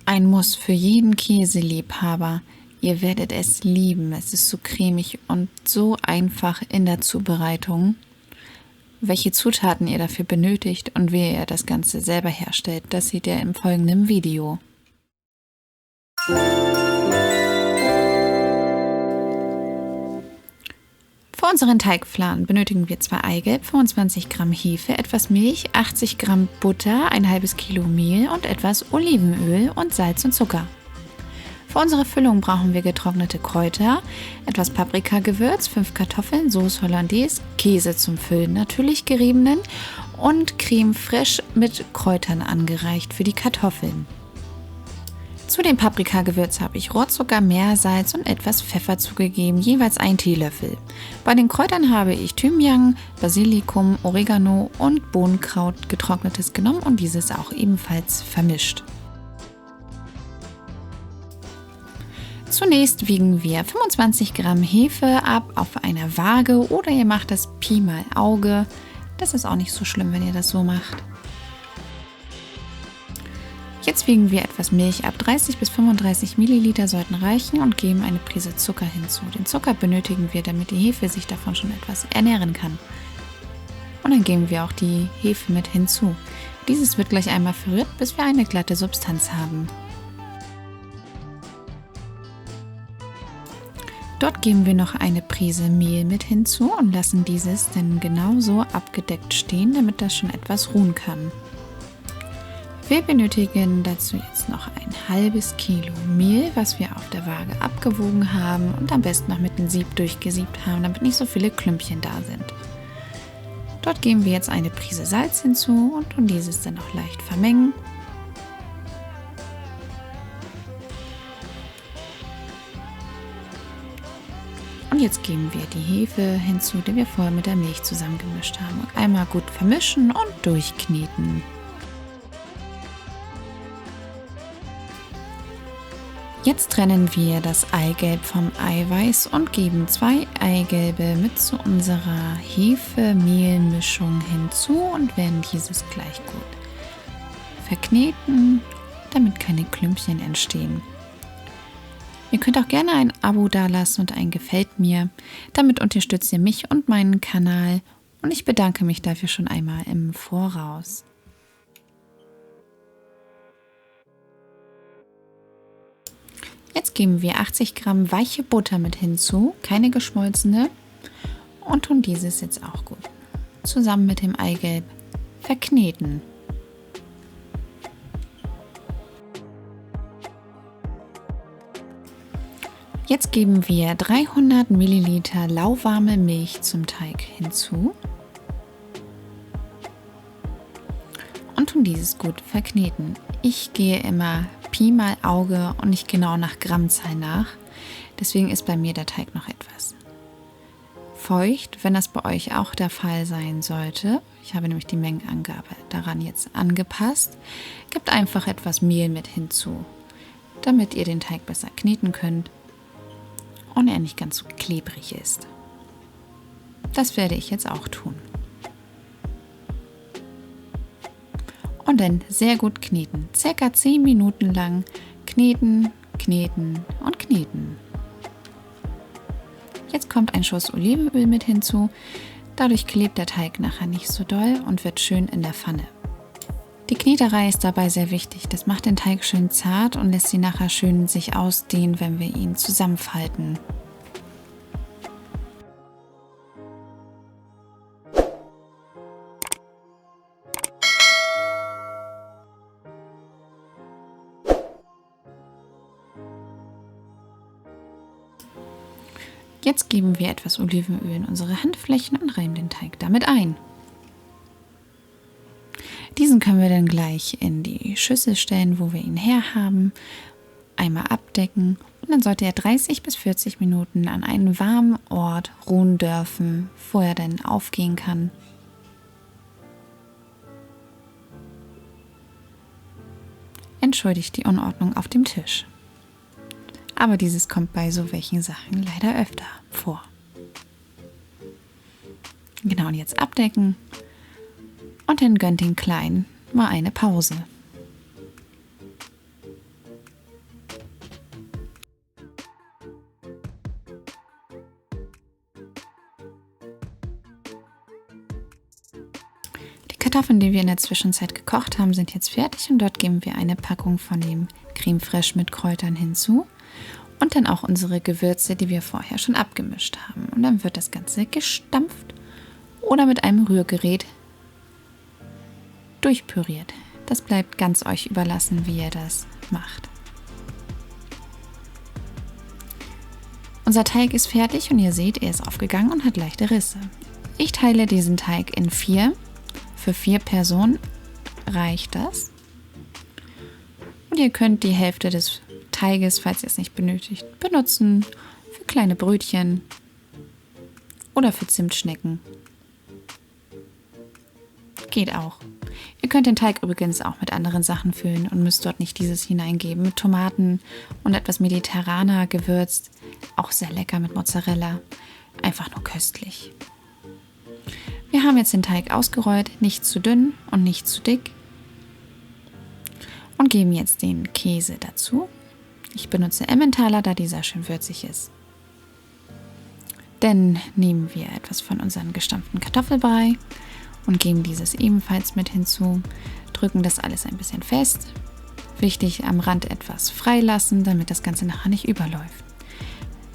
Ein Muss für jeden Käseliebhaber. Ihr werdet es lieben. Es ist so cremig und so einfach in der Zubereitung. Welche Zutaten ihr dafür benötigt und wie ihr das Ganze selber herstellt, das seht ihr im folgenden Video. Für unseren Teigflan benötigen wir 2 Eigelb, 25 Gramm Hefe, etwas Milch, 80 Gramm Butter, ein halbes Kilo Mehl und etwas Olivenöl und Salz und Zucker. Für unsere Füllung brauchen wir getrocknete Kräuter, etwas Paprikagewürz, 5 Kartoffeln, Sauce Hollandaise, Käse zum Füllen, natürlich geriebenen und Creme fraiche mit Kräutern angereicht für die Kartoffeln. Zu dem Paprikagewürz habe ich Rohrzucker, Meersalz und etwas Pfeffer zugegeben, jeweils 1 Teelöffel. Bei den Kräutern habe ich Thymian, Basilikum, Oregano und Bohnenkraut getrocknetes genommen und dieses auch ebenfalls vermischt. Zunächst wiegen wir 25 Gramm Hefe ab auf einer Waage oder ihr macht das Pi mal Auge. Das ist auch nicht so schlimm, wenn ihr das so macht. Jetzt wiegen wir etwas Milch ab, 30 bis 35 Milliliter sollten reichen und geben eine Prise Zucker hinzu. Den Zucker benötigen wir, damit die Hefe sich davon schon etwas ernähren kann. Und dann geben wir auch die Hefe mit hinzu. Dieses wird gleich einmal verrührt, bis wir eine glatte Substanz haben. Dort geben wir noch eine Prise Mehl mit hinzu und lassen dieses dann genauso abgedeckt stehen, damit das schon etwas ruhen kann. Wir benötigen dazu jetzt noch ein halbes Kilo Mehl, was wir auf der Waage abgewogen haben und am besten noch mit dem Sieb durchgesiebt haben, damit nicht so viele Klümpchen da sind. Dort geben wir jetzt eine Prise Salz hinzu und tun dieses dann noch leicht vermengen. Und jetzt geben wir die Hefe hinzu, die wir vorher mit der Milch zusammengemischt haben. Und einmal gut vermischen und durchkneten. Jetzt trennen wir das Eigelb vom Eiweiß und geben 2 Eigelbe mit zu unserer Hefe-Mehl-Mischung hinzu und werden dieses gleich gut verkneten, damit keine Klümpchen entstehen. Ihr könnt auch gerne ein Abo dalassen und ein Gefällt mir. Damit unterstützt ihr mich und meinen Kanal und ich bedanke mich dafür schon einmal im Voraus. Jetzt geben wir 80 Gramm weiche Butter mit hinzu, keine geschmolzene, und tun dieses jetzt auch gut zusammen mit dem Eigelb verkneten. Jetzt geben wir 300 Milliliter lauwarme Milch zum Teig hinzu und tun dieses gut verkneten. Ich gehe immer Pi mal Auge und nicht genau nach Grammzahl nach, deswegen ist bei mir der Teig noch etwas feucht, wenn das bei euch auch der Fall sein sollte. Ich habe nämlich die Mengenangabe daran jetzt angepasst. Gebt einfach etwas Mehl mit hinzu, damit ihr den Teig besser kneten könnt und er nicht ganz so klebrig ist. Das werde ich jetzt auch tun. Und dann sehr gut kneten. Circa 10 Minuten lang kneten, kneten und kneten. Jetzt kommt ein Schuss Olivenöl mit hinzu. Dadurch klebt der Teig nachher nicht so doll und wird schön in der Pfanne. Die Kneterei ist dabei sehr wichtig. Das macht den Teig schön zart und lässt sie nachher schön sich ausdehnen, wenn wir ihn zusammenfalten. Jetzt geben wir etwas Olivenöl in unsere Handflächen und reiben den Teig damit ein. Diesen können wir dann gleich in die Schüssel stellen, wo wir ihn herhaben, einmal abdecken und dann sollte er 30 bis 40 Minuten an einem warmen Ort ruhen dürfen, bevor er dann aufgehen kann. Entschuldigt die Unordnung auf dem Tisch. Aber dieses kommt bei so welchen Sachen leider öfter vor. Genau, und jetzt abdecken und dann gönnt den Kleinen mal eine Pause. Kartoffeln, die wir in der Zwischenzeit gekocht haben, sind jetzt fertig und dort geben wir eine Packung von dem Creme Fraiche mit Kräutern hinzu und dann auch unsere Gewürze, die wir vorher schon abgemischt haben. Und dann wird das Ganze gestampft oder mit einem Rührgerät durchpüriert. Das bleibt ganz euch überlassen, wie ihr das macht. Unser Teig ist fertig und ihr seht, er ist aufgegangen und hat leichte Risse. Ich teile diesen Teig in 4. Für 4 Personen reicht das. Und ihr könnt die Hälfte des Teiges, falls ihr es nicht benötigt, benutzen für kleine Brötchen oder für Zimtschnecken. Geht auch. Ihr könnt den Teig übrigens auch mit anderen Sachen füllen und müsst dort nicht dieses hineingeben. Mit Tomaten und etwas mediterraner gewürzt. Auch sehr lecker mit Mozzarella. Einfach nur köstlich. Wir haben jetzt den Teig ausgerollt, nicht zu dünn und nicht zu dick. Und geben jetzt den Käse dazu. Ich benutze Emmentaler, da dieser schön würzig ist. Dann nehmen wir etwas von unserem gestampften Kartoffelbrei und geben dieses ebenfalls mit hinzu. Drücken das alles ein bisschen fest. Wichtig, am Rand etwas freilassen, damit das Ganze nachher nicht überläuft.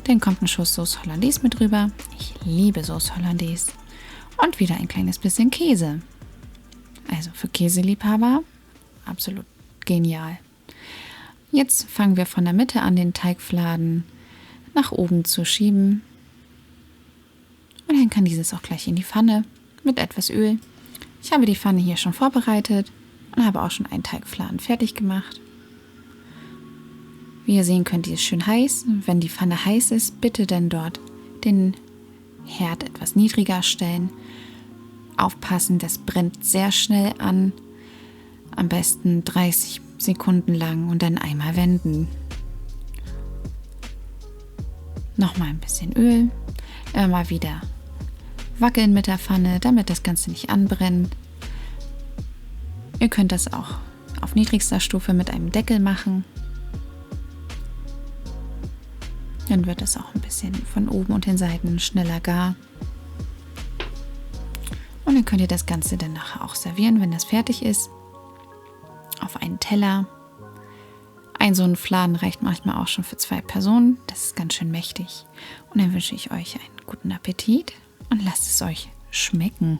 Dann kommt ein Schuss Sauce Hollandaise mit drüber. Ich liebe Sauce Hollandaise. Und wieder ein kleines bisschen Käse. Also für Käseliebhaber absolut genial. Jetzt fangen wir von der Mitte an, den Teigfladen nach oben zu schieben. Und dann kann dieses auch gleich in die Pfanne mit etwas Öl. Ich habe die Pfanne hier schon vorbereitet und habe auch schon einen Teigfladen fertig gemacht. Wie ihr sehen könnt, die ist schön heiß. Wenn die Pfanne heiß ist, bitte dann dort den Herd etwas niedriger stellen. Aufpassen, das brennt sehr schnell an. Am besten 30 Sekunden lang und dann einmal wenden. Nochmal ein bisschen Öl. Immer mal wieder wackeln mit der Pfanne, damit das Ganze nicht anbrennt. Ihr könnt das auch auf niedrigster Stufe mit einem Deckel machen. Dann wird es auch ein bisschen von oben und den Seiten schneller gar. Und dann könnt ihr das Ganze dann nachher auch servieren, wenn das fertig ist. Auf einen Teller. Ein so ein Fladen reicht manchmal auch schon für 2 Personen. Das ist ganz schön mächtig. Und dann wünsche ich euch einen guten Appetit und lasst es euch schmecken.